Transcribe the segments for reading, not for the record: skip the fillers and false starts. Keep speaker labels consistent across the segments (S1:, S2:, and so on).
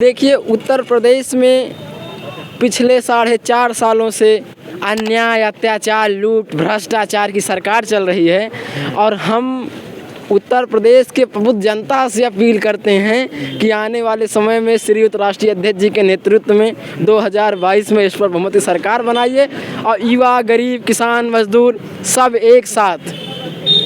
S1: देखिए, उत्तर प्रदेश में पिछले 4.5 सालों से अन्याय, अत्याचार, लूट, भ्रष्टाचार की सरकार चल रही है और हम उत्तर प्रदेश के प्रबुद्ध जनता से अपील करते हैं कि आने वाले समय में श्रीयुत राष्ट्रीय अध्यक्ष जी के नेतृत्व में 2022 में इस पर बहुमत सरकार बनाइए और युवा, गरीब, किसान, मजदूर सब एक साथ,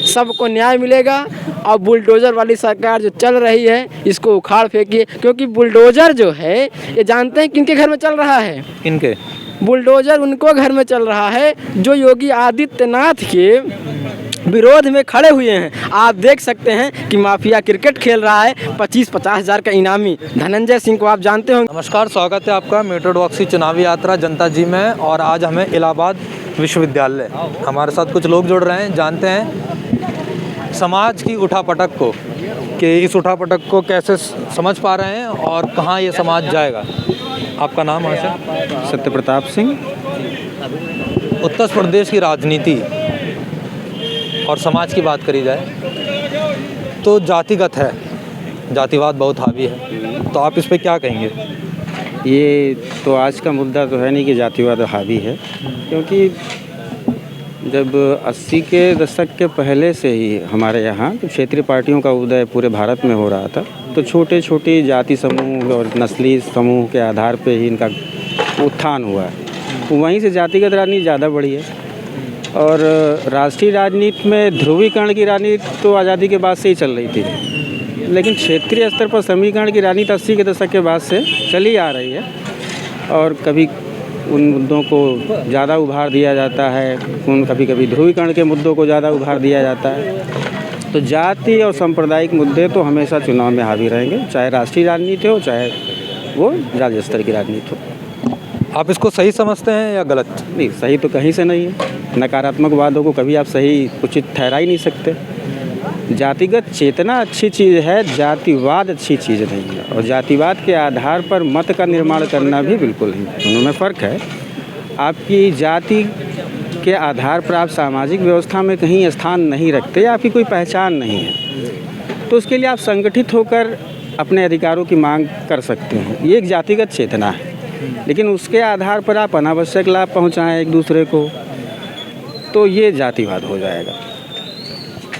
S1: सबको न्याय मिलेगा। और बुलडोज़र वाली सरकार जो चल रही है इसको उखाड़ फेंकिए, क्योंकि बुलडोज़र जो है ये जानते हैं किनके घर में चल रहा है?
S2: इनके
S1: बुलडोज़र उनको घर में चल रहा है जो योगी आदित्यनाथ के विरोध में खड़े हुए हैं। आप देख सकते हैं कि माफिया क्रिकेट खेल रहा है, 25-50 हज़ार का इनामी धनंजय सिंह को आप जानते होंगे।
S2: नमस्कार, स्वागत है आपका मेट्रोडॉक्सी चुनावी यात्रा जनता जी में। और आज हमें इलाहाबाद विश्वविद्यालय, हमारे साथ कुछ लोग जुड़ रहे हैं, जानते हैं समाज की उठापटक को, कि इस उठापटक को कैसे समझ पा रहे हैं और कहाँ ये समाज जाएगा। आपका नाम है?
S3: सत्य प्रताप सिंह।
S2: उत्तर प्रदेश की राजनीति और समाज की बात करी जाए तो जातिगत है, जातिवाद बहुत हावी है, तो आप इस पे क्या कहेंगे?
S3: ये तो आज का मुद्दा तो है नहीं कि जातिवाद हावी है, क्योंकि जब 80 के दशक के पहले से ही हमारे यहाँ तो क्षेत्रीय पार्टियों का उदय पूरे भारत में हो रहा था, तो छोटे छोटे जाति समूह और नस्ली समूह के आधार पे ही इनका उत्थान हुआ है। तो वहीं से जातिगत राजनीति ज़्यादा बढ़ी है। और राष्ट्रीय राजनीति में ध्रुवीकरण की राजनीति तो आज़ादी के बाद से ही चल रही थी, लेकिन क्षेत्रीय स्तर पर समीकरण की राजनीति 80 के दशक के बाद से चली आ रही है। और कभी उन मुद्दों को ज़्यादा उभार दिया जाता है, कभी कभी ध्रुवीकरण के मुद्दों को ज़्यादा उभार दिया जाता है। तो जाति और सांप्रदायिक मुद्दे तो हमेशा चुनाव में हावी रहेंगे, चाहे राष्ट्रीय राजनीति हो, चाहे वो राज्य स्तर की राजनीति हो।
S2: आप इसको सही समझते हैं या गलत?
S3: नहीं, सही तो कहीं से नहीं है। नकारात्मक वादों को कभी आप सही उचित ठहरा ही नहीं सकते। जातिगत चेतना अच्छी चीज़ है, जातिवाद अच्छी चीज़ नहीं है। और जातिवाद के आधार पर मत का निर्माण करना भी बिल्कुल नहीं, दोनों में फ़र्क है। आपकी जाति के आधार पर आप सामाजिक व्यवस्था में कहीं स्थान नहीं रखते, आपकी कोई पहचान नहीं है, तो उसके लिए आप संगठित होकर अपने अधिकारों की मांग कर सकते हैं। ये एक जातिगत चेतना है, लेकिन उसके आधार पर आप अनावश्यक लाभ पहुँचाएँ एक दूसरे को, तो ये जातिवाद हो जाएगा।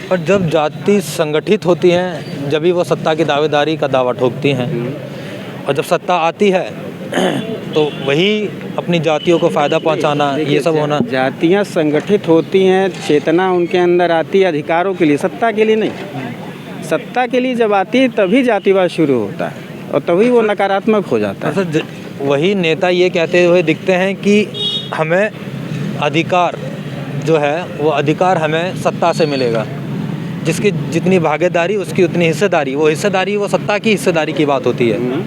S2: और जब जाति संगठित होती हैं, जब भी वो सत्ता की दावेदारी का दावा ठोकती हैं, और जब सत्ता आती है तो वही अपनी जातियों को फ़ायदा पहुंचाना, ये सब होना।
S3: जातियां संगठित होती हैं, चेतना उनके अंदर आती है अधिकारों के लिए, सत्ता के लिए नहीं। सत्ता के लिए जब आती है तभी जातिवाद शुरू होता है और तभी वो नकारात्मक हो जाता है।
S2: वही नेता ये कहते हुए दिखते हैं कि हमें अधिकार जो है वो अधिकार हमें सत्ता से मिलेगा, जिसकी जितनी भागीदारी उसकी उतनी हिस्सेदारी, वो सत्ता की हिस्सेदारी की बात होती है।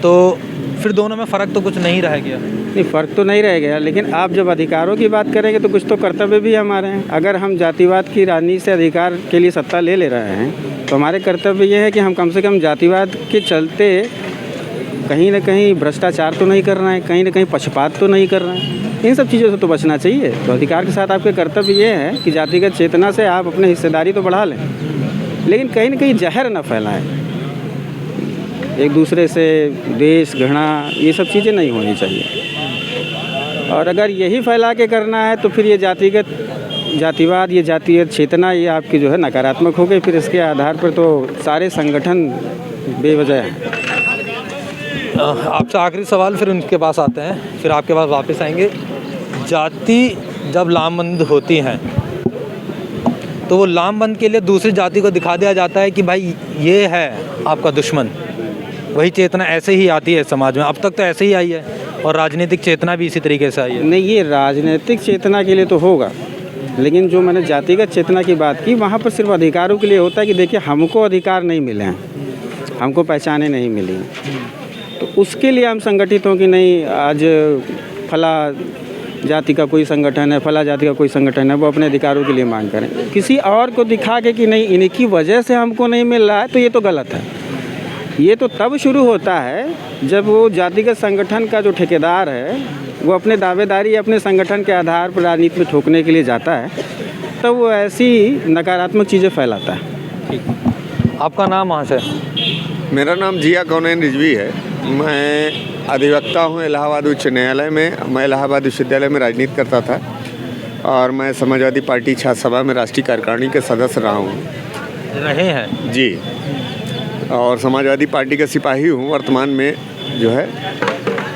S2: तो फिर दोनों में फ़र्क तो कुछ नहीं रह गया।
S3: नहीं, फ़र्क तो नहीं रह गया, लेकिन आप जब अधिकारों की बात करेंगे तो कुछ तो कर्तव्य भी हमारे हैं। अगर हम जातिवाद की राजनीति से अधिकार के लिए सत्ता ले रहे हैं तो हमारे कर्तव्य ये है कि हम कम से कम जातिवाद के चलते कहीं ना कहीं भ्रष्टाचार तो नहीं कर रहे हैं, कहीं ना कहीं पक्षपात तो नहीं कर रहे हैं। इन सब चीज़ों से तो बचना चाहिए। तो अधिकार के साथ आपके कर्तव्य ये है कि जातिगत चेतना से आप अपनी हिस्सेदारी तो बढ़ा लें, लेकिन कहीं ना कहीं जहर न फैलाएं। एक दूसरे से द्वेष, घृणा, ये सब चीज़ें नहीं होनी चाहिए। और अगर यही फैला के करना है तो फिर ये जातिवाद, ये जातीय चेतना, ये आपकी जो है नकारात्मक हो गई। फिर इसके आधार पर तो सारे संगठन बेवजह हैं।
S2: आपसे आखिरी सवाल, फिर उनके पास आते हैं, फिर आपके पास वापस आएंगे। जाति जब लामबंद होती हैं तो वो लामबंद के लिए दूसरी जाति को दिखा दिया जाता है कि भाई ये है आपका दुश्मन। वही चेतना ऐसे ही आती है समाज में, अब तक तो ऐसे ही आई है, और राजनीतिक चेतना भी इसी तरीके से आई है।
S3: नहीं, ये राजनीतिक चेतना के लिए तो होगा, लेकिन जो मैंने जातिगत चेतना की बात की वहाँ पर सिर्फ अधिकारों के लिए होता है कि देखिए हमको अधिकार नहीं मिले हैं, हमको पहचाने नहीं मिली, तो उसके लिए हम संगठित हों कि नहीं आज फला जाति का कोई संगठन है, फला जाति का कोई संगठन है, वो अपने अधिकारों के लिए मांग करें। किसी और को दिखा के कि नहीं इनकी वजह से हमको नहीं मिल रहा है, तो ये तो गलत है। ये तो तब शुरू होता है जब वो जातिगत संगठन का जो ठेकेदार है वो अपने दावेदारी अपने संगठन के आधार पर राजनीति में ठोकने के लिए जाता है, तब वो ऐसी नकारात्मक चीज़ें फैलाता है।
S2: ठीक, आपका नाम कहाँ से?
S4: मेरा नाम जिया कौनैन रिजवी है। मैं अधिवक्ता हूँ इलाहाबाद उच्च न्यायालय में। मैं इलाहाबाद विश्वविद्यालय में राजनीति करता था और मैं समाजवादी पार्टी छात्र सभा में राष्ट्रीय कार्यकारिणी के सदस्य रहा हूँ।
S2: रहे हैं
S4: जी, और समाजवादी पार्टी का सिपाही हूँ वर्तमान में जो है।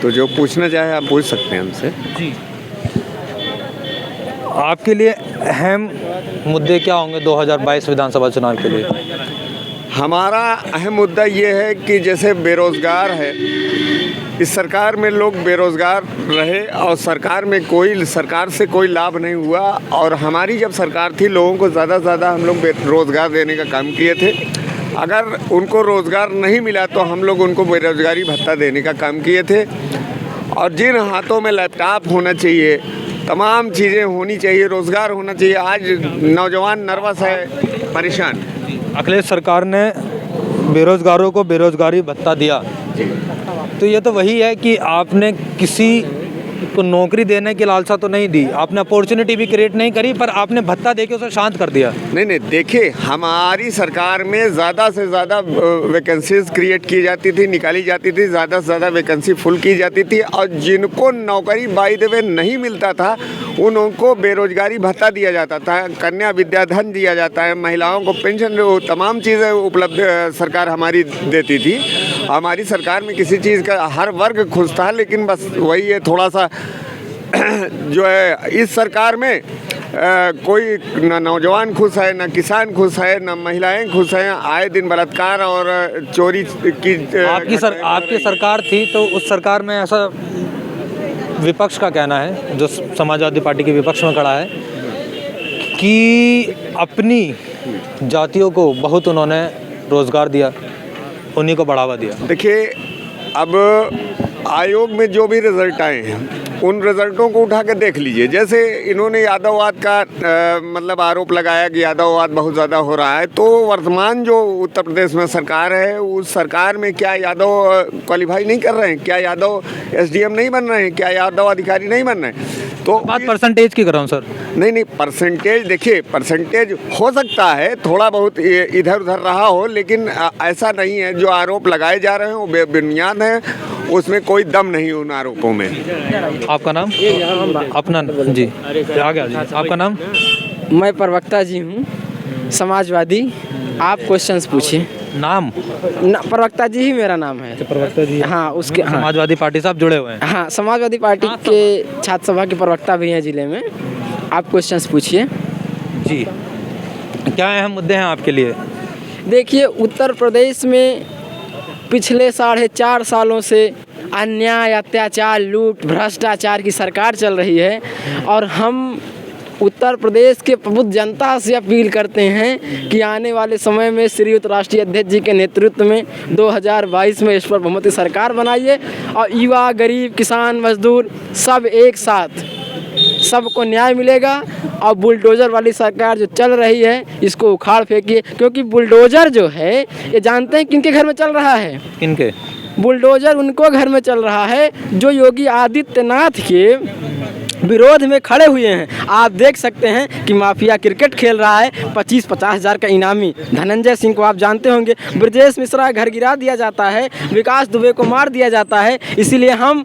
S4: तो जो पूछना चाहे आप पूछ सकते हैं हमसे।
S2: जी। आपके लिए अहम मुद्दे क्या होंगे 2022 विधानसभा चुनाव के लिए?
S4: हमारा अहम मुद्दा ये है कि जैसे बेरोज़गार है, इस सरकार में लोग बेरोज़गार रहे और सरकार से कोई लाभ नहीं हुआ। और हमारी जब सरकार थी लोगों को ज़्यादा से ज़्यादा हम लोग रोज़गार देने का काम किए थे। अगर उनको रोज़गार नहीं मिला तो हम लोग उनको बेरोज़गारी भत्ता देने का काम किए थे। और जिन हाथों में लैपटॉप होना चाहिए, तमाम चीज़ें होनी चाहिए, रोज़गार होना चाहिए, आज नौजवान नर्वस है, परेशान।
S2: अखिलेश सरकार ने बेरोज़गारों को बेरोज़गारी भत्ता दिया, तो ये तो वही है कि आपने किसी को नौकरी देने की लालसा तो नहीं दी, आपने अपॉर्चुनिटी भी क्रिएट नहीं करी, पर आपने भत्ता देके उसे शांत कर दिया।
S4: नहीं, देखिए, हमारी सरकार में ज़्यादा से ज़्यादा वैकेंसीज क्रिएट की जाती थी, निकाली जाती थी, ज़्यादा से ज़्यादा वैकेंसी फुल की जाती थी। और जिनको नौकरी बाय द वे नहीं मिलता था उनको बेरोजगारी भत्ता दिया जाता था, कन्या विद्याधन दिया जाता है, महिलाओं को पेंशन, तमाम चीज़ें उपलब्ध सरकार हमारी देती थी। हमारी सरकार में किसी चीज़ का हर वर्ग खुश था, लेकिन बस वही है, थोड़ा सा जो है इस सरकार में कोई न नौजवान खुश है, न किसान खुश है, न महिलाएं खुश हैं। आए दिन बलात्कार और चोरी की
S2: आपकी सरकार थी, तो उस सरकार में ऐसा विपक्ष का कहना है, जो समाजवादी पार्टी के विपक्ष में खड़ा है, कि अपनी जातियों को बहुत उन्होंने रोज़गार दिया, उन्हीं को बढ़ावा दिया।
S4: देखिए, अब आयोग में जो भी रिज़ल्ट आए हैं उन रिज़ल्टों को उठा के देख लीजिए। जैसे इन्होंने यादववाद का मतलब आरोप लगाया कि यादववाद बहुत ज़्यादा हो रहा है, तो वर्तमान जो उत्तर प्रदेश में सरकार है, उस सरकार में क्या यादव क्वालिफाई नहीं कर रहे हैं? क्या यादव SDM नहीं बन रहे हैं? क्या यादव अधिकारी नहीं बन रहे हैं? तो
S2: बात परसेंटेज की कर रहा हूँ सर। नहीं,
S4: परसेंटेज, देखिए, परसेंटेज हो सकता है थोड़ा बहुत इधर उधर रहा हो, लेकिन ऐसा नहीं है। जो आरोप लगाए जा रहे हैं वो बेबुनियाद हैं, उसमें कोई दम नहीं उन आरोपों में।
S2: आपका नाम? अपना जी, आ गया जी। आपका नाम?
S1: मैं प्रवक्ता जी हूँ, समाजवादी। आप क्वेश्चंस पूछिए।
S2: नाम?
S1: प्रवक्ता जी ही मेरा नाम है।
S2: प्रवक्ता जी?
S1: हाँ, उसके
S2: समाजवादी पार्टी से आप जुड़े हुए हैं?
S1: हाँ, समाजवादी पार्टी के छात्र सभा के प्रवक्ता भी हैं जिले में। आप क्वेश्चंस पूछिए
S2: जी। क्या अहम मुद्दे हैं आपके लिए?
S1: देखिए, उत्तर प्रदेश में पिछले 4.5 सालों से अन्याय, अत्याचार, लूट, भ्रष्टाचार की सरकार चल रही है। और हम उत्तर प्रदेश के प्रबुद्ध जनता से अपील करते हैं कि आने वाले समय में श्रीयुत राष्ट्रीय अध्यक्ष जी के नेतृत्व में 2022 में इस पर बहुमत सरकार बनाइए और युवा, गरीब, किसान, मजदूर सब एक साथ, सबको न्याय मिलेगा। और बुलडोज़र वाली सरकार जो चल रही है इसको उखाड़ फेंकिए, क्योंकि बुलडोज़र जो है ये जानते हैं किनके घर में चल रहा है?
S2: किनके?
S1: बुलडोज़र उनको घर में चल रहा है जो योगी आदित्यनाथ के विरोध में खड़े हुए हैं। आप देख सकते हैं कि माफिया क्रिकेट खेल रहा है, 25-50 हज़ार का इनामी धनंजय सिंह को आप जानते होंगे, ब्रजेश मिश्रा घर गिरा दिया जाता है, विकास दुबे को मार दिया जाता है। इसीलिए हम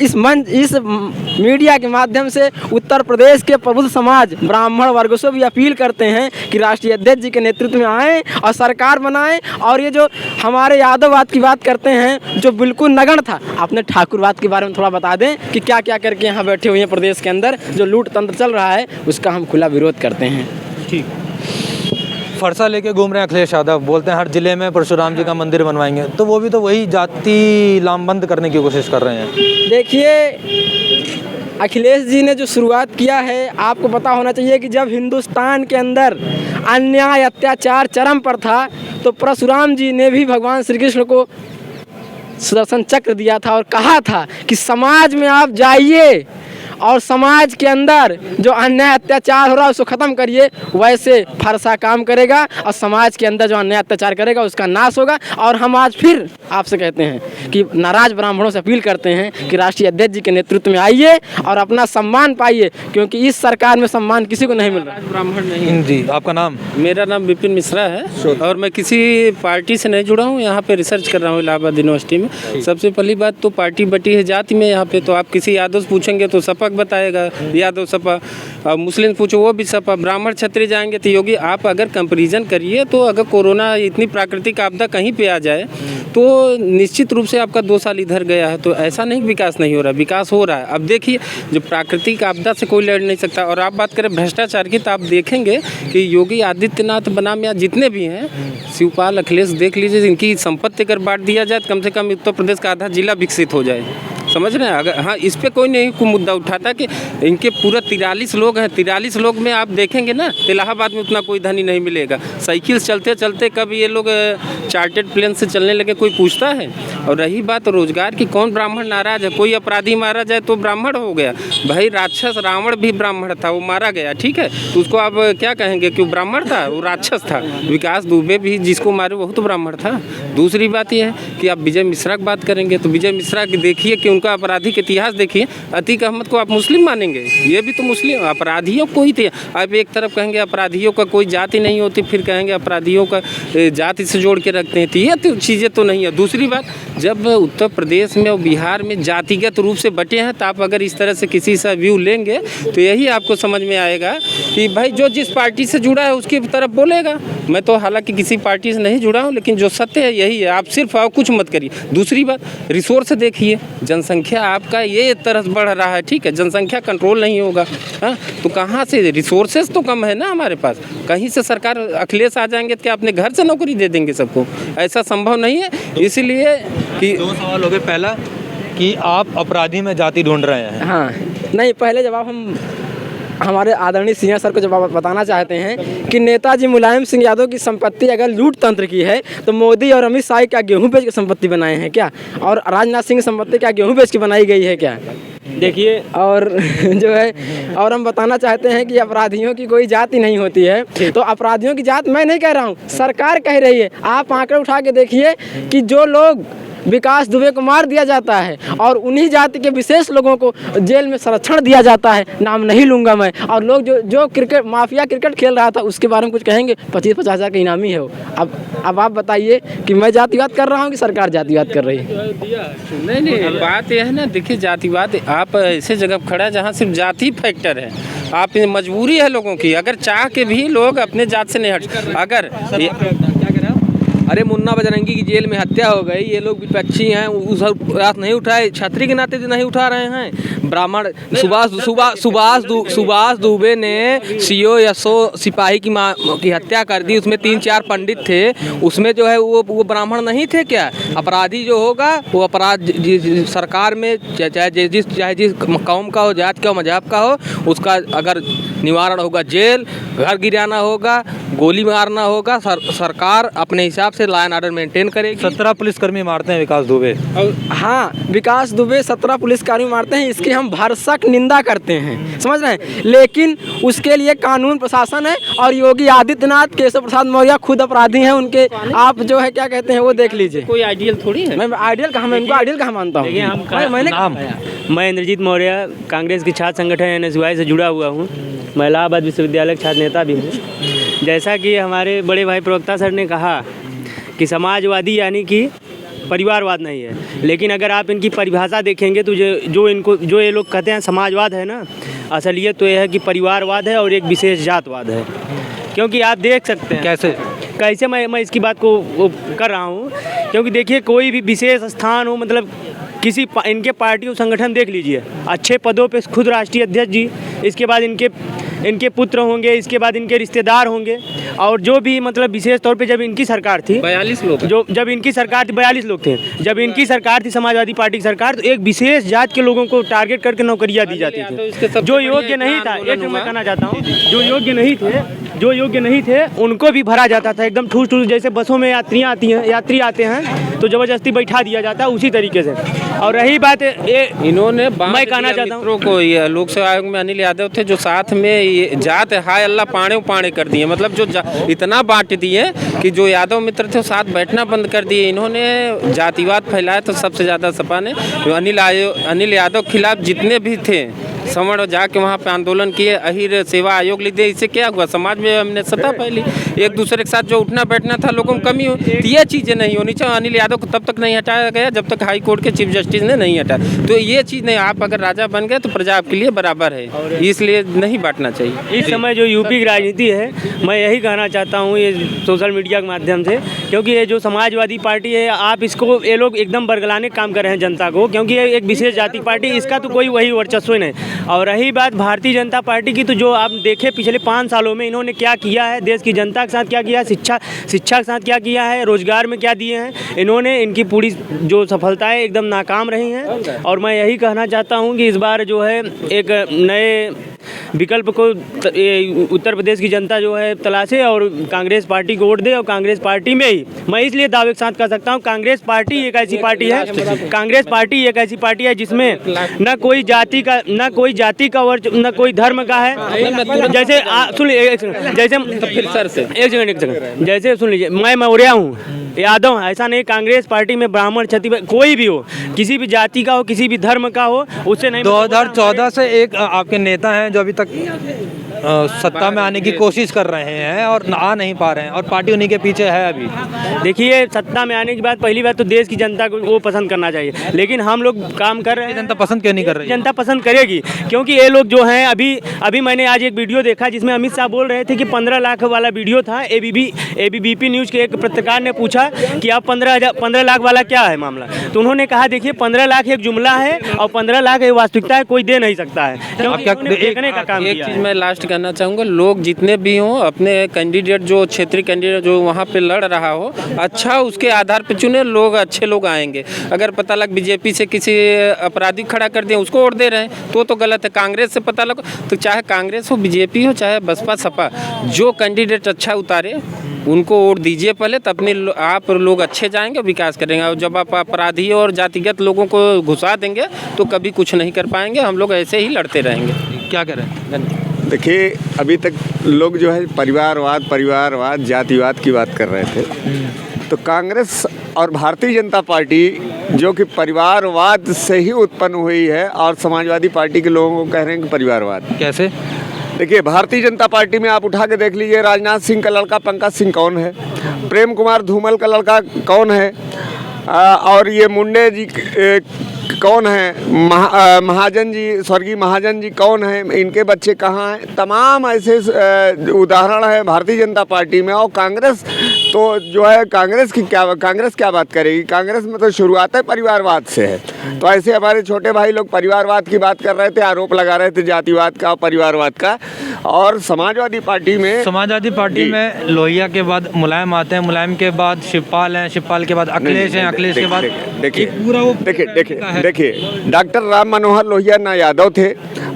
S1: इस मीडिया के माध्यम से उत्तर प्रदेश के प्रबुद्ध समाज, ब्राह्मण वर्ग से भी अपील करते हैं कि राष्ट्रीय अध्यक्ष जी के नेतृत्व में आएँ और सरकार बनाएं। और ये जो हमारे यादववाद की बात करते हैं जो बिल्कुल नगण्य था, आपने ठाकुरवाद के बारे में थोड़ा बता दें कि क्या क्या करके यहाँ बैठे हुए हैं प्रदेश के अंदर जो लूट तंत्र चल रहा है, उसका हम खुला विरोध करते हैं।
S2: ठीक। फरसा लेके घूम रहे हैं अखिलेश यादव, बोलते हैं हर जिले में परशुराम जी का मंदिर बनवाएंगे, तो वो भी तो वही जाति लामबंद करने की कोशिश कर रहे हैं।
S1: देखिए, अखिलेश जी ने जो शुरुआत किया है, आपको पता होना चाहिए कि जब हिंदुस्तान के अंदर अन्याय, अत्याचार चरम पर था, तो परशुराम जी ने भी भगवान श्री कृष्ण को सुदर्शन चक्र दिया था और कहा था कि समाज में आप जाइए और समाज के अंदर जो अन्याय अत्याचार हो रहा है उसको ख़त्म करिए, वैसे फरसा काम करेगा और समाज के अंदर जो अन्याय अत्याचार करेगा उसका नाश होगा। और हम आज फिर आपसे कहते हैं कि नाराज ब्राह्मणों से अपील करते हैं कि राष्ट्रीय अध्यक्ष जी के नेतृत्व में आइए और अपना सम्मान पाइए, क्योंकि इस सरकार में सम्मान किसी को नहीं मिल रहा।
S5: ब्राह्मण नहीं
S2: जी, आपका नाम?
S5: मेरा नाम विपिन मिश्रा है और मैं किसी पार्टी से नहीं जुड़ा हूँ, यहाँ पे रिसर्च कर रहा हूँ इलाहाबाद यूनिवर्सिटी में। सबसे पहली बात तो पार्टी बटी है जाति में यहाँ पे, तो आप किसी यादव से पूछेंगे तो सपा बताएगा, यादव सपा, और मुस्लिम पूछो वो भी सपा, ब्राह्मण क्षत्रिय जाएंगे तो योगी। आप अगर कंपैरिजन करिए तो अगर कोरोना इतनी प्राकृतिक आपदा कहीं पे आ जाए तो निश्चित रूप से आपका 2 साल इधर गया है, तो ऐसा नहीं विकास नहीं हो रहा, विकास हो रहा है। अब देखिए जो प्राकृतिक आपदा से कोई लड़ नहीं सकता। और आप बात करें भ्रष्टाचार की तो आप देखेंगे कि योगी आदित्यनाथ बनाम या जितने भी हैं, शिवपाल अखिलेश देख लीजिए, इनकी संपत्ति अगर बांट दिया जाए तो कम से कम उत्तर प्रदेश का आधा जिला विकसित हो जाए, समझ रहे हैं। अगर हाँ इस पे कोई नहीं कोई मुद्दा उठाता कि इनके पूरा 43 लोग हैं, 43 लोग में आप देखेंगे ना इलाहाबाद में उतना कोई धनी नहीं मिलेगा। साइकिल चलते चलते कब ये लोग चार्टर्ड प्लेन से चलने लगे कोई पूछता है। और रही बात रोजगार की, कौन ब्राह्मण नाराज है? कोई अपराधी मारा जाए तो ब्राह्मण हो गया भाई, राक्षस रावण भी ब्राह्मण था, वो मारा गया, ठीक है, तो उसको आप क्या कहेंगे कि वो ब्राह्मण था? वो राक्षस था। विकास दुबे भी जिसको मारे वो तो ब्राह्मण था। दूसरी बात यह है कि आप विजय मिश्रा की बात करेंगे तो विजय मिश्रा की देखिए कि उनका आपराधिक इतिहास देखिए। अतीक अहमद को आप मुस्लिम मानेंगे? ये भी तो मुस्लिम अपराधियों को ही थे। आप एक तरफ कहेंगे अपराधियों का कोई जाति नहीं होती, फिर कहेंगे अपराधियों का जाति से जोड़ के रखते हैं, तो ये तो चीज़ें तो नहीं है। दूसरी बात, जब उत्तर प्रदेश में और बिहार में जातिगत रूप से बटे हैं तो आप अगर इस तरह से किसी से व्यू लेंगे तो यही आपको समझ में आएगा कि भाई जो जिस पार्टी से जुड़ा है उसकी तरफ बोलेगा। मैं तो हालांकि किसी पार्टी से नहीं जुड़ा हूँ, लेकिन जो सत्य है यही है। आप सिर्फ आओ, कुछ मत करिए। दूसरी बात, रिसोर्स देखिए, जनसंख्या आपका ये तरह बढ़ रहा है, ठीक है, जनसंख्या कंट्रोल नहीं होगा, हाँ, तो कहाँ से रिसोर्सेज तो कम है ना हमारे पास। कहीं से सरकार अखिलेश आ जाएंगे तो क्या अपने घर से नौकरी दे देंगे सबको? ऐसा संभव नहीं है। इसलिए कि
S2: 2 सवाल हो गए। पहला कि आप अपराधी में जाति ढूंढ रहे हैं।
S1: हाँ, नहीं, पहले जवाब हम हमारे आदरणीय सिंह सर को जवाब बताना चाहते हैं कि नेताजी मुलायम सिंह यादव की संपत्ति अगर लूट तंत्र की है तो मोदी और अमित शाह क्या गेहूं बेच के संपत्ति बनाए हैं क्या? और राजनाथ सिंह की संपत्ति क्या गेहूं बेच के बनाई गई है क्या? देखिए, और जो है, और हम बताना चाहते हैं कि अपराधियों की कोई जाति नहीं होती है। तो अपराधियों की जात मैं नहीं कह रहा हूँ, सरकार कह रही है। आप आंकड़े उठा के देखिए कि जो लोग विकास दुबे को मार दिया जाता है और उन्हीं जाति के विशेष लोगों को जेल में संरक्षण दिया जाता है, नाम नहीं लूँगा मैं। और लोग जो क्रिकेट माफिया क्रिकेट खेल रहा था उसके बारे में कुछ कहेंगे, 25-50 हज़ार का इनामी है वो। अब आप बताइए कि मैं जातिवाद कर रहा हूँ कि सरकार जातिवाद कर रही है?
S5: नहीं, बात यह है ना, देखिए जातिवाद आप ऐसे जगह खड़ा है जहाँ सिर्फ जाति फैक्टर है। आप मजबूरी है लोगों की, अगर चाह के भी लोग अपने जात से नहीं हट, अगर
S6: अरे मुन्ना बजरंगी की जेल में हत्या हो गई, ये लोग विपक्षी हैं, उस रात नहीं उठाए, छात्री के नाते नहीं उठा रहे हैं। ब्राह्मण सुभाष दुबे ने सीओ एसओ सिपाही की हत्या कर दी, उसमें 3-4 पंडित थे, उसमें जो है वो ब्राह्मण नहीं थे क्या? अपराधी जो होगा वो अपराध सरकार में चाहे जिस कौम का हो, जात का हो, मजहब का हो, उसका अगर निवारण होगा जेल, घर गिराना होगा, गोली मारना होगा, सरकार अपने हिसाब से लॉ एंड ऑर्डर मेंटेन करेगी।
S2: 17 पुलिसकर्मी मारते हैं विकास दुबे।
S1: हाँ, विकास दुबे 17 पुलिसकर्मी मारते हैं, इसकी हम भरसक निंदा करते हैं, समझ रहे हैं। लेकिन उसके लिए कानून प्रशासन है और योगी आदित्यनाथ, केशव प्रसाद मौर्य खुद अपराधी हैं उनके। आप जो है क्या कहते हैं वो देख लीजिए।
S5: कोई आइडियल थोड़ी है।
S1: मैं आइडियल कहाँ, मैं इनको आइडियल कहाँ मानता हूँ?
S7: मैं इंद्रजीत मौर्य, कांग्रेस की छात्र संगठन NSY से जुड़ा हुआ हूँ। मैं इलाहाबाद विश्वविद्यालय छात्र नेता भी हूँ। जैसा कि हमारे बड़े भाई प्रवक्ता सर ने कहा कि समाजवादी यानी कि परिवारवाद नहीं है, लेकिन अगर आप इनकी परिभाषा देखेंगे तो जो ये लोग कहते हैं समाजवाद है ना, असलियत तो यह है कि परिवारवाद है और एक विशेष जातवाद है। क्योंकि आप देख सकते हैं कैसे मैं इसकी बात को कर रहा हूँ, क्योंकि देखिए कोई भी विशेष स्थान हो, मतलब किसी इनके पार्टी और संगठन देख लीजिए, अच्छे पदों पे खुद राष्ट्रीय अध्यक्ष जी, इसके बाद इनके पुत्र होंगे, इसके बाद इनके रिश्तेदार होंगे, और जो भी मतलब विशेष तौर पे जब इनकी सरकार थी
S5: 42 लोग,
S7: जब इनकी सरकार थी 42 लोग थे, जब इनकी सरकार थी समाजवादी पार्टी की सरकार, तो एक विशेष जात के लोगों को टारगेट करके नौकरियां दी जाती थी। जो योग्य नहीं था, एक मैं कहना चाहता हूँ, जो योग्य नहीं थे जो योग्य नहीं थे उनको भी भरा जाता था एकदम ठूस ठूस, जैसे बसों में यात्री आते हैं तो ज़बरदस्ती बैठा दिया जाता है उसी तरीके से। और रही बात ये
S5: इन्होंने
S7: मैं कहना चाहता हूँ
S5: मित्रों को, ये लोक सेवा आयोग में अनिल यादव थे जो साथ में ये जात हाय अल्लाह पाणे कर दिए, मतलब जो इतना बांट दिए कि जो यादव मित्र थे साथ बैठना बंद कर दिए। इन्होंने जातिवाद फैलाया तो सबसे ज़्यादा सपा ने अनिल यादव खिलाफ जितने भी थे समण जाके वहाँ पे आंदोलन किए, अहिर सेवा आयोग लिख दिए। इससे क्या हुआ, समाज में हमने सत्ता फैली, एक दूसरे के साथ जो उठना बैठना था लोगों में कमी हुई। तो ये चीज़ें नहीं होनी चाहिए। अनिल यादव को तब तक नहीं हटाया गया जब तक हाई कोर्ट के चीफ जस्टिस ने नहीं हटाया। तो ये चीज़ नहीं, आप अगर राजा बन गए तो प्रजा आपके लिए बराबर है, इसलिए नहीं बांटना चाहिए।
S7: इस समय जो यूपी की राजनीति है, मैं यही कहना चाहता हूँ ये सोशल मीडिया के माध्यम से, क्योंकि ये जो समाजवादी पार्टी है, आप इसको ये लोग एकदम बरगलाने काम कर रहे हैं जनता को, क्योंकि ये एक विशेष जाति पार्टी, इसका तो कोई वही वर्चस्व नहीं। और रही बात भारतीय जनता पार्टी की, तो जो आप देखें पिछले 5 सालों में इन्होंने क्या किया है, देश की जनता के साथ क्या किया है, शिक्षा के साथ क्या किया है, रोजगार में क्या दिए हैं इन्होंने, इनकी पूरी जो सफलताएं एकदम नाकाम रही हैं। और मैं यही कहना चाहता हूं कि इस बार जो है एक नए विकल्प को उत्तर प्रदेश की जनता जो है तलाशे और कांग्रेस पार्टी को वोट दे। और कांग्रेस पार्टी में ही मैं इसलिए दावे के साथ कह सकता हूँ, कांग्रेस पार्टी एक ऐसी पार्टी है जिसमें न कोई जाति का वर्ग, न कोई धर्म का है। जैसे सुन लीजिए, जैसे सुन लीजिए, मैं मौर्य हूँ, यादव, ऐसा नहीं। कांग्रेस पार्टी में ब्राह्मण क्षत्रिय कोई भी हो, किसी भी जाति का हो, किसी भी धर्म का हो, उससे नहीं।
S2: 2014 से एक आपके नेता हैं जो अभी तक सत्ता में आने की कोशिश कर रहे हैं और आ नहीं पा रहे हैं, और पार्टी उन्हीं के पीछे है अभी।
S7: देखिए, सत्ता में आने की बात, पहली बात तो देश की जनता को वो पसंद करना चाहिए, लेकिन हम लोग काम कर रहे हैं।
S2: जनता पसंद क्यों नहीं कर रही?
S7: जनता पसंद करेगी क्योंकि ये लोग जो हैं, अभी मैंने आज एक वीडियो देखा जिसमें अमित शाह बोल रहे थे कि 15 लाख वाला वीडियो था। ABP न्यूज़ के एक पत्रकार ने पूछा कि आप 15 लाख वाला क्या है मामला, तो उन्होंने कहा देखिए 15 लाख एक जुमला है और 15 लाख एक वास्तविकता है, कोई दे नहीं सकता है। देखने का काम
S5: एक चीज़ मैं लास्ट कहना चाहूँगा, लोग जितने भी हों अपने कैंडिडेट, जो क्षेत्रीय कैंडिडेट जो वहाँ पे लड़ रहा हो, अच्छा उसके आधार पे चुने, लोग अच्छे लोग आएंगे। अगर पता लग बीजेपी से किसी अपराधी खड़ा कर दिया उसको वोट दे रहे हैं तो गलत है। कांग्रेस से पता लग, तो चाहे कांग्रेस हो, बीजेपी हो, चाहे बसपा सपा, जो कैंडिडेट अच्छा उतारे उनको वोट दीजिए पहले, तब अपने आप लोग अच्छे जाएंगे, विकास करेंगे। और जब आप अपराधी और जातिगत लोगों को घुसा देंगे तो कभी कुछ नहीं कर पाएंगे, हम लोग ऐसे ही लड़ते रहेंगे।
S2: क्या करें?
S4: देखिए, अभी तक लोग जो है परिवारवाद जातिवाद की बात कर रहे थे, तो कांग्रेस और भारतीय जनता पार्टी जो कि परिवारवाद से ही उत्पन्न हुई है, और समाजवादी पार्टी के लोगों को कह रहे हैं कि परिवारवाद।
S2: कैसे?
S4: देखिए, भारतीय जनता पार्टी में आप उठा के देख लीजिए, राजनाथ सिंह का लड़का पंकज सिंह कौन है, प्रेम कुमार धूमल का लड़का कौन है, और ये मुंडे जी कौन है, महाजन जी, स्वर्गीय महाजन जी कौन है, इनके बच्चे कहाँ हैं। तमाम ऐसे उदाहरण है भारतीय जनता पार्टी में। और कांग्रेस तो जो है, कांग्रेस क्या बात करेगी? कांग्रेस में तो शुरुआत है परिवारवाद से है। तो ऐसे हमारे छोटे भाई लोग परिवारवाद की बात कर रहे थे, आरोप लगा रहे थे जातिवाद का और परिवारवाद का। और समाजवादी पार्टी में
S2: लोहिया के बाद मुलायम आते हैं, मुलायम के बाद शिवपाल हैं, शिवपाल के बाद अखिलेश हैं, अखिलेश के बाद
S4: देखिए डॉक्टर राम मनोहर लोहिया ना यादव थे,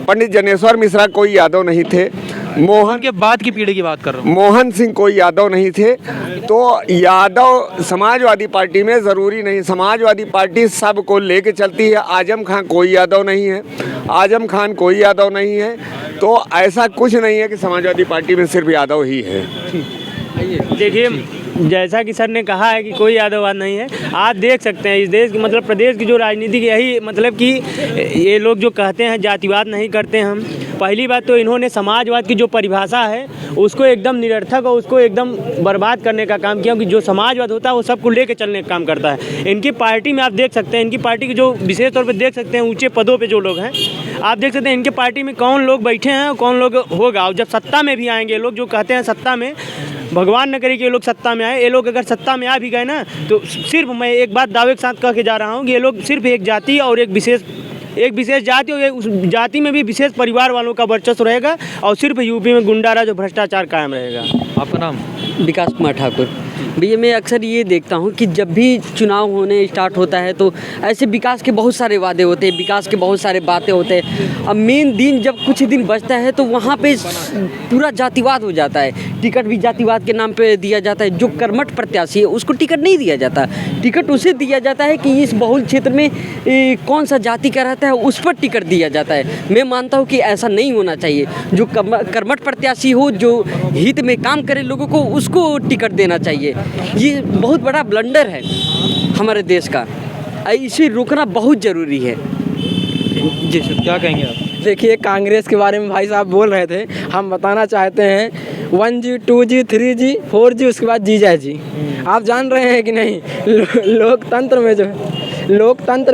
S4: पंडित जनेश्वर मिश्रा कोई यादव नहीं थे,
S2: मोहन के बाद की पीढ़ी की बात कर रहा हूँ,
S4: मोहन सिंह कोई यादव नहीं थे। तो यादव समाजवादी पार्टी में ज़रूरी नहीं, समाजवादी पार्टी सबको लेके चलती है। आजम खान कोई यादव नहीं है, तो ऐसा कुछ नहीं है कि समाजवादी पार्टी में सिर्फ यादव ही है।
S7: देखिए, जैसा कि सर ने कहा है कि कोई यादववाद नहीं है, आप देख सकते हैं इस देश की, मतलब प्रदेश की जो राजनीति की, यही मतलब कि ये लोग जो कहते हैं जातिवाद नहीं करते हम। पहली बात तो इन्होंने समाजवाद की जो परिभाषा है उसको एकदम निरर्थक और उसको एकदम बर्बाद करने का काम किया, क्योंकि जो समाजवाद होता है वो सबको लेके चलने का काम करता है। इनकी पार्टी में आप देख सकते हैं, इनकी पार्टी के जो विशेष तौर पर देख सकते हैं ऊँचे पदों पर जो लोग हैं, आप देख सकते हैं इनके पार्टी में कौन लोग बैठे हैं और कौन लोग होगा। और जब सत्ता में भी आएंगे लोग, जो कहते हैं सत्ता में, भगवान न करे कि ये लोग सत्ता में आए, ये लोग अगर सत्ता में आ भी गए ना, तो सिर्फ मैं एक बात दावे के साथ कह के जा रहा हूँ कि ये लोग सिर्फ एक जाति और एक विशेष जाति, और उस जाति में भी विशेष परिवार वालों का वर्चस्व रहेगा, और सिर्फ यूपी में गुंडाराज और भ्रष्टाचार कायम रहेगा।
S2: आपका नाम?
S8: विकास कुमार ठाकुर। भैया मैं अक्सर ये देखता हूँ कि जब भी चुनाव होने स्टार्ट होता है तो ऐसे विकास के बहुत सारे वादे होते हैं, विकास के बहुत सारे बातें होते हैं। अब मेन दिन जब कुछ दिन बचता है तो वहाँ पे पूरा जातिवाद हो जाता है, टिकट भी जातिवाद के नाम पे दिया जाता है। जो कर्मठ प्रत्याशी है उसको टिकट नहीं दिया जाता, टिकट उसे दिया जाता है कि इस बहुल क्षेत्र में कौन सा जाति का रहता है उस पर टिकट दिया जाता है। मैं मानता हूँ कि ऐसा नहीं होना चाहिए। जो कर्मठ प्रत्याशी हो, जो हित में काम करे लोगों को, उसको टिकट देना चाहिए। ये बहुत बड़ा ब्लंडर है हमारे देश का, इसे रोकना बहुत ज़रूरी है।
S2: जी सर, क्या कहेंगे आप?
S1: देखिए, कांग्रेस के बारे में भाई साहब बोल रहे थे, हम बताना चाहते हैं 1G 2G 3G 4G उसके बाद जीजा जी। आप जान रहे हैं कि नहीं, लोकतंत्र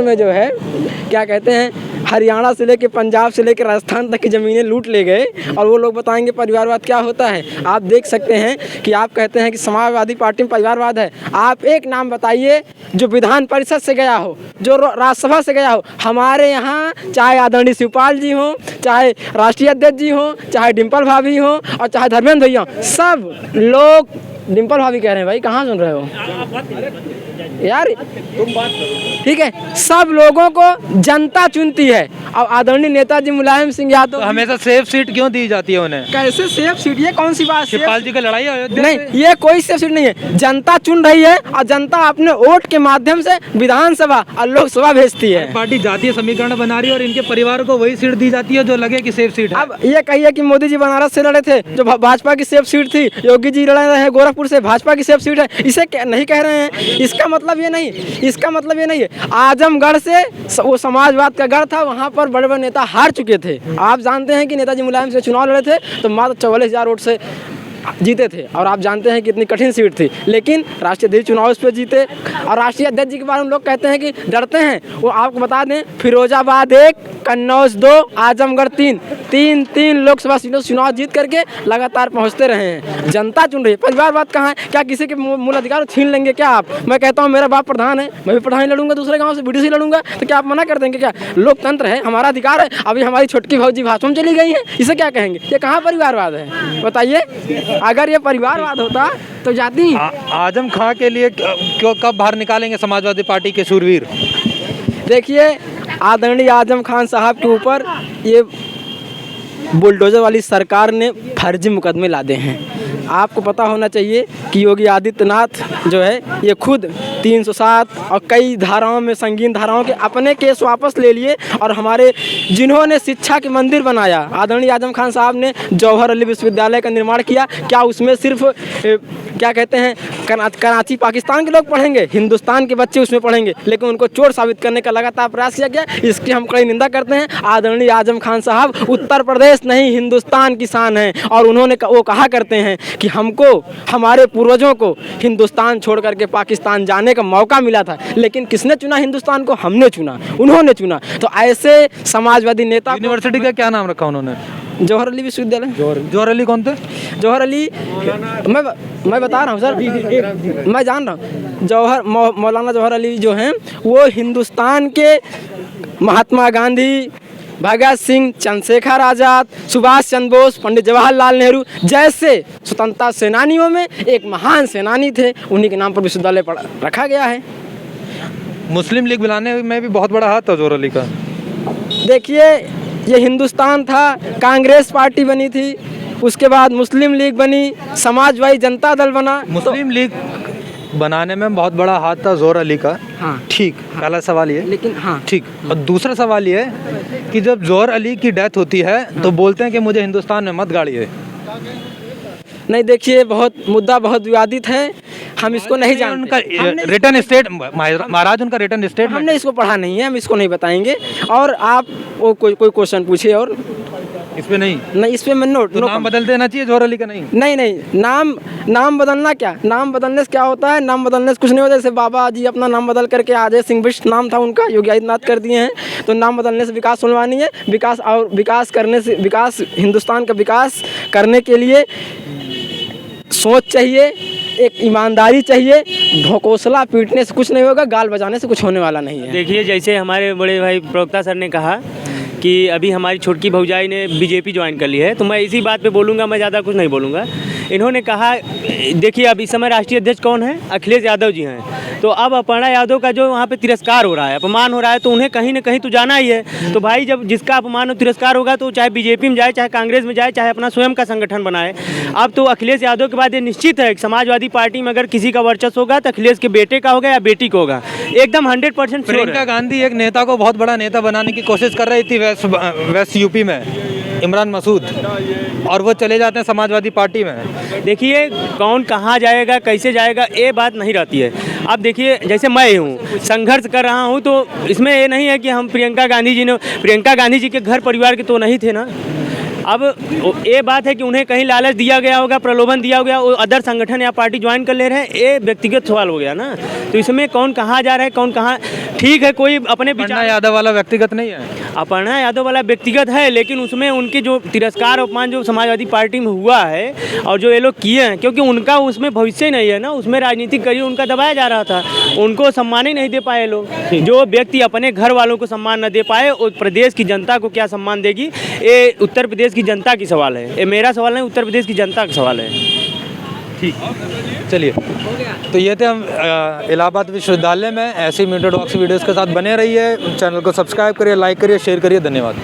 S1: में जो है क्या कहते हैं, हरियाणा से लेके पंजाब से लेके राजस्थान तक की ज़मीनें लूट ले गए और वो लोग बताएंगे परिवारवाद क्या होता है। आप देख सकते हैं कि आप कहते हैं कि समाजवादी पार्टी में परिवारवाद है। आप एक नाम बताइए जो विधान परिषद से गया हो, जो राज्यसभा से गया हो। हमारे यहाँ चाहे आदरणीय शिवपाल जी हों, चाहे राष्ट्रीय अध्यक्ष जी हों, चाहे डिम्पल भाभी हों और चाहे धर्मेंद्र भैया, सब लोग डिम्पल भाभी कह रहे हैं भाई, कहाँ सुन रहे हो यार, ठीक है। सब लोगों को जनता चुनती है। अब आदरणीय नेताजी मुलायम सिंह यादव
S2: तो हमेशा सेफ सीट क्यों दी जाती है उन्हें?
S1: कैसे सेफ सीट, ये कौन सी बात?
S2: शिवपाल जी की लड़ाई अयोध्या
S1: नहीं,
S2: से?
S1: ये कोई सेफ सीट नहीं है। जनता चुन रही है और जनता अपने वोट के माध्यम से विधानसभा और लोकसभा भेजती है।
S2: पार्टी जातीय समीकरण बना रही है और इनके परिवार को वही सीट दी जाती है जो लगे कि सेफ सीट है।
S1: अब ये कहिए कि मोदी जी बनारस से लड़े थे, जो भाजपा की सेफ सीट थी, योगी जी लड़ रहे हैं गोरखपुर से, भाजपा की सेफ सीट है, इसे नहीं कह रहे हैं। इसका मतलब ये नहीं है। आजमगढ़ से वो समाजवाद का गढ़ था, वहाँ पर बड़े बड़े नेता हार चुके थे। आप जानते हैं कि नेताजी मुलायम से चुनाव लड़े थे तो मात्र 44,000 वोट से जीते थे, और आप जानते हैं कि इतनी कठिन सीट थी, लेकिन राष्ट्रीय अध्यक्ष चुनाव उस पर जीते। और राष्ट्रीय अध्यक्ष जी के बारे में लोग कहते हैं कि डरते हैं। वो आपको बता दें, फिरोजाबाद 1, कन्नौज 2, आजमगढ़ 3 लोकसभा सीटों से चुनाव जीत करके लगातार पहुंचते रहे हैं। जनता चुन रही है। परिवारवाद कहाँ है? क्या किसी के मूल अधिकार छीन लेंगे क्या आप? मैं कहता हूँ मेरा बाप प्रधान है, मैं भी प्रधान लड़ूंगा, दूसरे गाँव से बीडीसी लड़ूंगा, तो क्या आप मना कर देंगे? क्या लोकतंत्र है, हमारा अधिकार है। अभी हमारी छोटकी भाजी भाषण चली गई है, इसे क्या कहेंगे? ये कहाँ परिवारवाद है बताइए? अगर ये परिवारवाद होता तो जाती।
S2: आजम खां के लिए क्यों कब बाहर निकालेंगे समाजवादी पार्टी के शूरवीर?
S1: देखिए, आदरणीय आजम खान साहब के ऊपर ये बुलडोजर वाली सरकार ने फर्जी मुकदमे लादे हैं। आपको पता होना चाहिए कि योगी आदित्यनाथ जो है ये खुद 307 और कई धाराओं में, संगीन धाराओं के अपने केस वापस ले लिए। और हमारे जिन्होंने शिक्षा के मंदिर बनाया, आदरणीय आजम खान साहब ने जौहर अली विश्वविद्यालय का निर्माण किया। क्या उसमें सिर्फ क्या कहते हैं कराची पाकिस्तान के लोग पढ़ेंगे? हिंदुस्तान के बच्चे उसमें पढ़ेंगे, लेकिन उनको चोर साबित करने का लगातार प्रयास किया गया। इसकी हम कड़ी निंदा करते हैं। आदरणीय आजम खान साहब उत्तर प्रदेश नहीं हिंदुस्तान की शान है, और उन्होंने वो कहा करते हैं कि हमको, हमारे पूर्वजों को हिंदुस्तान छोड़ करके पाकिस्तान जाने का मौका मिला था, लेकिन किसने चुना हिंदुस्तान को? हमने चुना, उन्होंने चुना। तो ऐसे समाजवादी नेता,
S2: यूनिवर्सिटी का क्या नाम रखा उन्होंने?
S1: जौहर अली विश्वविद्यालय।
S2: जौहर अली कौन थे?
S1: जौहर अली मैं बता रहा हूँ सर, मैं जान रहा हूँ। मौलाना जौहर अली जो हैं वो हिंदुस्तान के महात्मा गांधी, भगत सिंह, चंद्रशेखर आज़ाद, सुभाष चंद्र बोस, पंडित जवाहरलाल नेहरू जैसे स्वतंत्रता सेनानियों में एक महान सेनानी थे। उन्हीं के नाम पर विश्वविद्यालय रखा गया है।
S2: मुस्लिम लीग बनाने में भी बहुत बड़ा हाथ था जौहर अली का।
S1: देखिए, ये हिंदुस्तान था, कांग्रेस पार्टी बनी थी, उसके बाद मुस्लिम लीग बनी, समाजवादी जनता दल बना।
S2: मुस्लिम लीग बनाने में बहुत बड़ा हाथ था जौहर अली का।
S1: हाँ,
S2: ठीक, पहला सवाल ये,
S1: लेकिन हाँ
S2: ठीक। और दूसरा सवाल ये कि जब जौहर अली की डेथ होती है तो बोलते हैं कि मुझे हिंदुस्तान में मत गाड़िए।
S1: नहीं, देखिए, मुद्दा बहुत विवादित है, हम इसको नहीं जानते।
S2: उनका रिटर्न स्टेट महाराज, उनका रिटर्न स्टेट
S1: हमने इसको पढ़ा नहीं है, हम इसको नहीं बताएंगे। और आप वो कोई क्वेश्चन पूछिए। और
S2: इस पे नहीं,
S1: इस पे मैं नोट
S2: नाम बदल देना चाहिए जौहर अली का?
S1: नहीं, नाम बदलना क्या, नाम बदलने से क्या होता है? नाम बदलने से कुछ नहीं होता। जैसे बाबा जी अपना नाम बदल करके अजय सिंह बिष्ट नाम था उनका, योगी आदित्यनाथ कर दिए हैं। तो नाम बदलने से विकास होने वाला नहीं है। विकास हिंदुस्तान का विकास करने के लिए सोच चाहिए, एक ईमानदारी चाहिए। ढकोसला पीटने से कुछ नहीं होगा, गाल बजाने से कुछ होने वाला नहीं है।
S7: देखिए, जैसे हमारे बड़े भाई प्रवक्ता सर ने कहा कि अभी हमारी छोटकी भौजाई ने बीजेपी ज्वाइन कर ली है, तो मैं इसी बात पे बोलूँगा, मैं ज़्यादा कुछ नहीं बोलूँगा। इन्होंने कहा, देखिए अब इस समय राष्ट्रीय अध्यक्ष कौन है, अखिलेश यादव जी हैं। तो अब अपर्णा यादव का जो वहाँ पे तिरस्कार हो रहा है, अपमान हो रहा है, तो उन्हें कहीं ना कहीं तो जाना ही है। तो भाई जब जिसका अपमान और तिरस्कार होगा तो चाहे बीजेपी में जाए, चाहे कांग्रेस में जाए, चाहे अपना स्वयं का संगठन बनाए। अब तो अखिलेश यादव के बाद ये निश्चित है कि समाजवादी पार्टी में अगर किसी का वर्चस्व होगा तो अखिलेश के बेटे का होगा या बेटी को होगा, एकदम 100% श्योर
S2: प्रियंका
S7: है।
S2: गांधी एक नेता को बहुत बड़ा नेता बनाने की कोशिश कर रही थी वेस्ट यूपी में, इमरान मसूद, और वो चले जाते हैं समाजवादी पार्टी में।
S7: देखिए कौन कहाँ जाएगा, कैसे जाएगा, ये बात नहीं रहती है। अब देखिए जैसे मैं हूँ, संघर्ष कर रहा हूँ, तो इसमें ये नहीं है कि हम प्रियंका गांधी जी के घर परिवार के तो नहीं थे ना। अब ये बात है कि उन्हें कहीं लालच दिया गया होगा, प्रलोभन दिया गया, वो अदर संगठन या पार्टी ज्वाइन कर ले रहे हैं, ये व्यक्तिगत सवाल हो गया ना। तो इसमें कौन कहाँ जा रहा है, कौन कहाँ, ठीक है कोई अपने
S2: अपर्णा यादव वाला व्यक्तिगत नहीं है,
S7: अपर्णा यादव वाला व्यक्तिगत है, लेकिन उसमें उनके जो तिरस्कार अपमान जो समाजवादी पार्टी में हुआ है और जो ये लोग किए हैं, क्योंकि उनका उसमें भविष्य नहीं है ना, उसमें राजनीतिक करियर उनका दबाया जा रहा था, उनको सम्मान ही नहीं दे पाए लोग। जो व्यक्ति अपने घर वालों को सम्मान न दे पाए, और प्रदेश की जनता को क्या सम्मान देगी, ये उत्तर प्रदेश की जनता की सवाल है, ये मेरा सवाल नहीं, उत्तर प्रदेश की जनता का सवाल है।
S2: ठीक, चलिए, तो ये थे हम इलाहाबाद विश्वविद्यालय में। ऐसी मीटर डॉक्स वीडियोज़ के साथ बने रहिए, चैनल को सब्सक्राइब करिए, लाइक करिए, शेयर करिए। धन्यवाद।